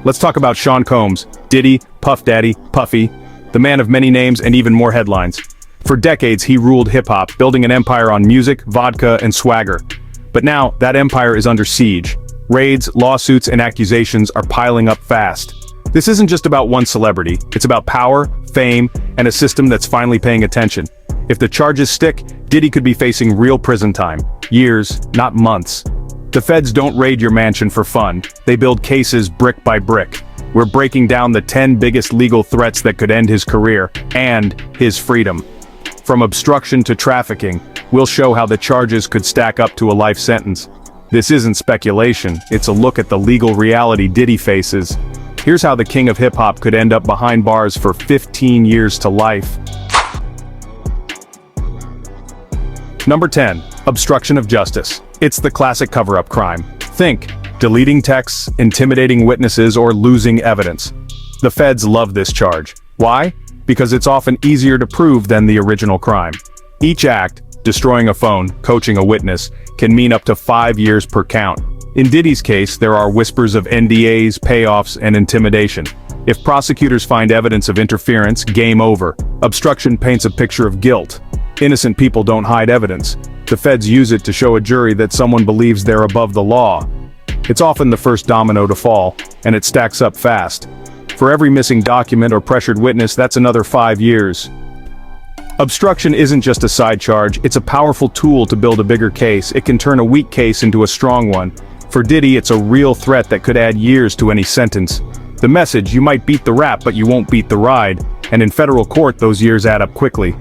Let's talk about Sean Combs, Diddy, Puff Daddy, Puffy, the man of many names and even more headlines. For decades he ruled hip-hop, building an empire on music, vodka, and swagger. But now, that empire is under siege. Raids, lawsuits, and accusations are piling up fast. This isn't just about one celebrity, it's about power, fame, and a system that's finally paying attention. If the charges stick, Diddy could be facing real prison time. Years, not months. The feds don't raid your mansion for fun, they build cases brick by brick. We're breaking down the 10 biggest legal threats that could end his career, and his freedom. From obstruction to trafficking, we'll show how the charges could stack up to a life sentence. This isn't speculation, it's a look at the legal reality Diddy faces. Here's how the king of hip-hop could end up behind bars for 15 years to life. Number 10. Obstruction of Justice. It's the classic cover-up crime. Think, deleting texts, intimidating witnesses, or losing evidence. The feds love this charge. Why? Because it's often easier to prove than the original crime. Each act, destroying a phone, coaching a witness, can mean up to 5 years per count. In Diddy's case, there are whispers of NDAs, payoffs, and intimidation. If prosecutors find evidence of interference, game over. Obstruction paints a picture of guilt. Innocent people don't hide evidence. The feds use it to show a jury that someone believes they're above the law. It's often the first domino to fall, and it stacks up fast. For every missing document or pressured witness, that's another 5 years. Obstruction isn't just a side charge, it's a powerful tool to build a bigger case. It can turn a weak case into a strong one. For Diddy, it's a real threat that could add years to any sentence. The message: you might beat the rap, but you won't beat the ride. And in federal court, those years add up quickly.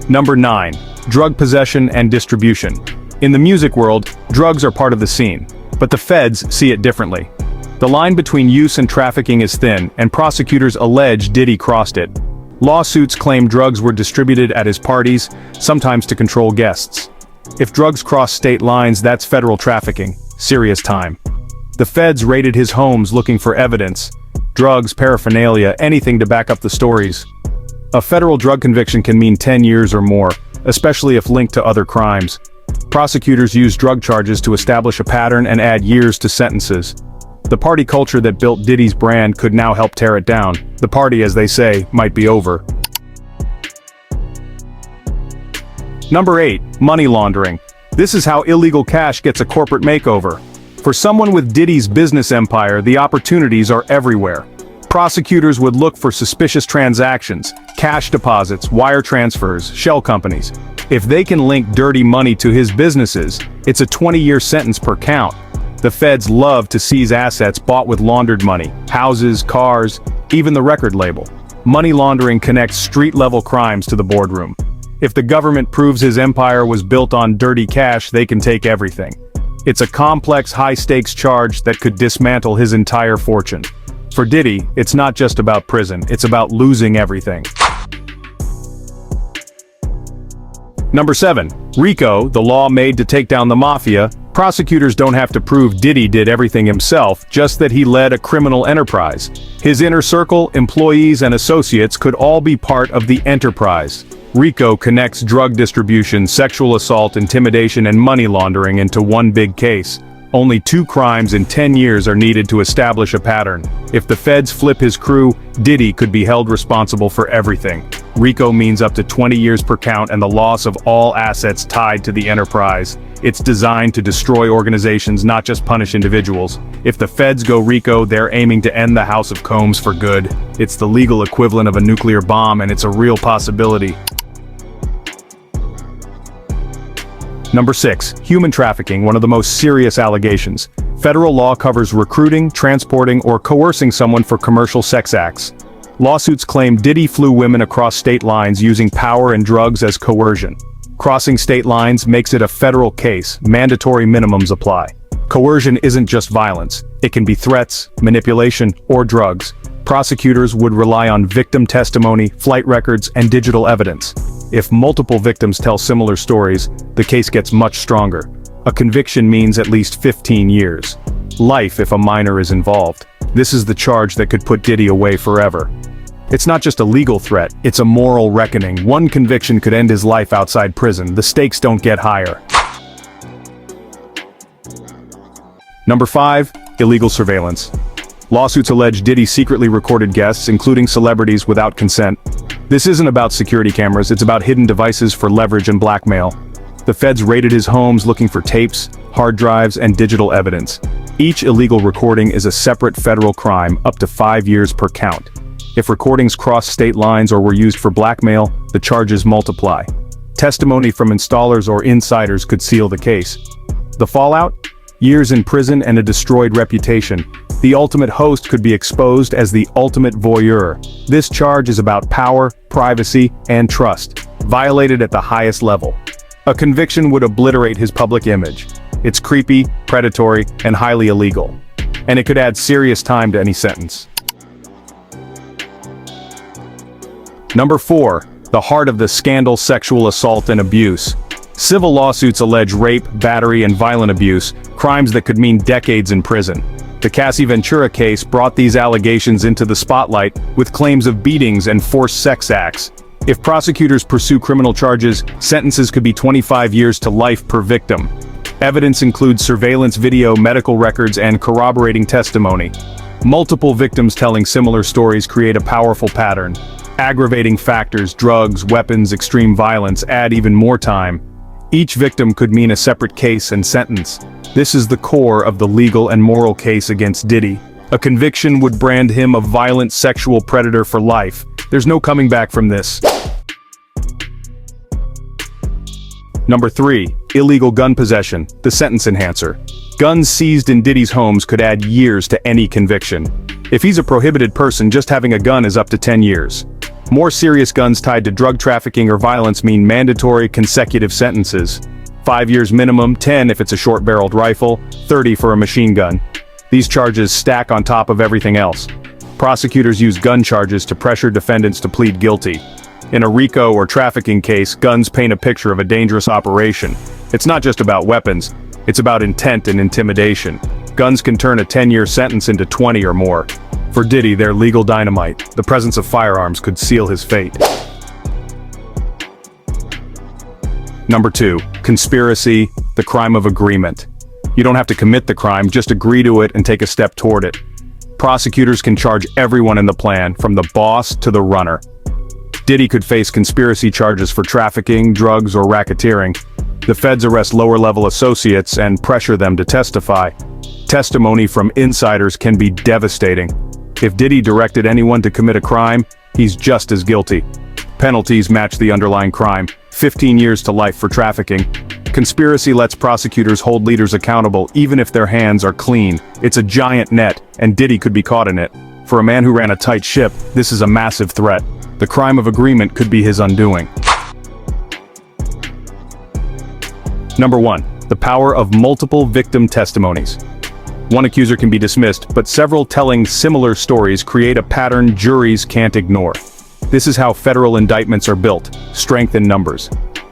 Number 9. Drug possession and distribution. In the music world, drugs are part of the scene. But the feds see it differently. The line between use and trafficking is thin, and prosecutors allege Diddy crossed it. Lawsuits claim drugs were distributed at his parties, sometimes to control guests. If drugs cross state lines, that's federal trafficking. Serious time. The feds raided his homes looking for evidence. Drugs, paraphernalia, anything to back up the stories. A federal drug conviction can mean 10 years or more, especially if linked to other crimes. Prosecutors use drug charges to establish a pattern and add years to sentences. The party culture that built Diddy's brand could now help tear it down. The party, as they say, might be over. Number 8. Money laundering. This is how illegal cash gets a corporate makeover. For someone with Diddy's business empire, the opportunities are everywhere. Prosecutors would look for suspicious transactions, cash deposits, wire transfers, shell companies. If they can link dirty money to his businesses, it's a 20-year sentence per count. The feds love to seize assets bought with laundered money, houses, cars, even the record label. Money laundering connects street-level crimes to the boardroom. If the government proves his empire was built on dirty cash, they can take everything. It's a complex, high-stakes charge that could dismantle his entire fortune. For Diddy, it's not just about prison, it's about losing everything. Number 7. RICO, the law made to take down the mafia. Prosecutors don't have to prove Diddy did everything himself, just that he led a criminal enterprise. His inner circle, employees, and associates could all be part of the enterprise. RICO connects drug distribution, sexual assault, intimidation, and money laundering into one big case. Only 2 crimes in 10 years are needed to establish a pattern. If the feds flip his crew, Diddy could be held responsible for everything. RICO means up to 20 years per count and the loss of all assets tied to the enterprise. It's designed to destroy organizations, not just punish individuals. If the feds go RICO, they're aiming to end the House of Combs for good. It's the legal equivalent of a nuclear bomb, and it's a real possibility. Number 6. Human trafficking, one of the most serious allegations. Federal law covers recruiting, transporting, or coercing someone for commercial sex acts. Lawsuits claim Diddy flew women across state lines using power and drugs as coercion. Crossing state lines makes it a federal case. Mandatory minimums apply. Coercion isn't just violence. It can be threats, manipulation, or drugs. Prosecutors would rely on victim testimony, flight records, and digital evidence. If multiple victims tell similar stories, the case gets much stronger. A conviction means at least 15 years. Life if a minor is involved. This is the charge that could put Diddy away forever. It's not just a legal threat, it's a moral reckoning. One conviction could end his life outside prison. The stakes don't get higher. Number 5. Illegal surveillance. Lawsuits allege Diddy secretly recorded guests, including celebrities, without consent. This isn't about security cameras, it's about hidden devices for leverage and blackmail. The feds raided his homes looking for tapes, hard drives, and digital evidence. Each illegal recording is a separate federal crime, up to 5 years per count. If recordings crossed state lines or were used for blackmail, the charges multiply. Testimony from installers or insiders could seal the case. The fallout? Years in prison and a destroyed reputation. The ultimate host could be exposed as the ultimate voyeur. This charge is about power, privacy, and trust, violated at the highest level. A conviction would obliterate his public image. It's creepy, predatory, and highly illegal. And it could add serious time to any sentence. Number 4. The heart of the scandal: sexual assault and abuse. Civil lawsuits allege rape, battery, and violent abuse, crimes that could mean decades in prison. The Cassie Ventura case brought these allegations into the spotlight with claims of beatings and forced sex acts. If prosecutors pursue criminal charges, sentences could be 25 years to life per victim. Evidence includes surveillance video, medical records, and corroborating testimony. Multiple victims telling similar stories create a powerful pattern. Aggravating factors, drugs, weapons, extreme violence add even more time. Each victim could mean a separate case and sentence. This is the core of the legal and moral case against Diddy. A conviction would brand him a violent sexual predator for life. There's no coming back from this. Number 3. Illegal gun possession, the sentence enhancer. Guns seized in Diddy's homes could add years to any conviction. If he's a prohibited person, just having a gun is up to 10 years. More serious guns tied to drug trafficking or violence mean mandatory consecutive sentences. 5 years minimum, 10 if it's a short-barreled rifle, 30 for a machine gun. These charges stack on top of everything else. Prosecutors use gun charges to pressure defendants to plead guilty. In a RICO or trafficking case, guns paint a picture of a dangerous operation. It's not just about weapons, it's about intent and intimidation. Guns can turn a 10-year sentence into 20 or more. For Diddy, they're legal dynamite. The presence of firearms could seal his fate. Number 2. Conspiracy, the crime of agreement. You don't have to commit the crime, just agree to it and take a step toward it. Prosecutors can charge everyone in the plan, from the boss to the runner. Diddy could face conspiracy charges for trafficking, drugs, or racketeering. The feds arrest lower-level associates and pressure them to testify. Testimony from insiders can be devastating. If Diddy directed anyone to commit a crime, he's just as guilty. Penalties match the underlying crime: 15 years to life for trafficking. Conspiracy lets prosecutors hold leaders accountable even if their hands are clean. It's a giant net, and Diddy could be caught in it. For a man who ran a tight ship, this is a massive threat. The crime of agreement could be his undoing. Number 1. The power of multiple victim testimonies. One accuser can be dismissed, but several telling similar stories create a pattern juries can't ignore. This is how federal indictments are built: strength in numbers.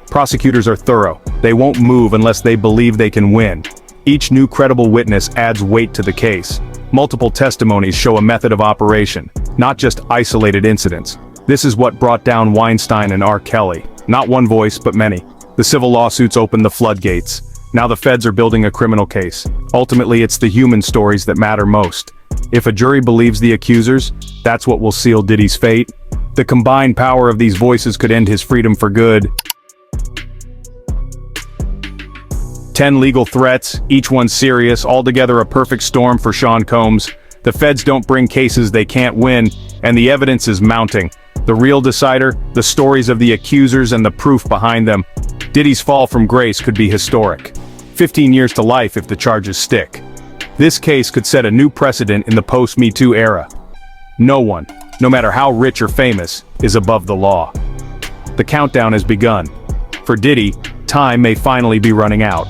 Prosecutors are thorough. They won't move unless they believe they can win. Each new credible witness adds weight to the case. Multiple testimonies show a method of operation, not just isolated incidents. This is what brought down Weinstein and R. Kelly. Not one voice, but many. The civil lawsuits opened the floodgates. Now the feds are building a criminal case. Ultimately, it's the human stories that matter most. If a jury believes the accusers, that's what will seal Diddy's fate. The combined power of these voices could end his freedom for good. 10 legal threats, each one serious, altogether a perfect storm for Sean Combs. The feds don't bring cases they can't win, and the evidence is mounting. The real decider, the stories of the accusers and the proof behind them. Diddy's fall from grace could be historic. 15 years to life if the charges stick. This case could set a new precedent in the post-Me Too era. No one, no matter how rich or famous, is above the law. The countdown has begun. For Diddy, time may finally be running out.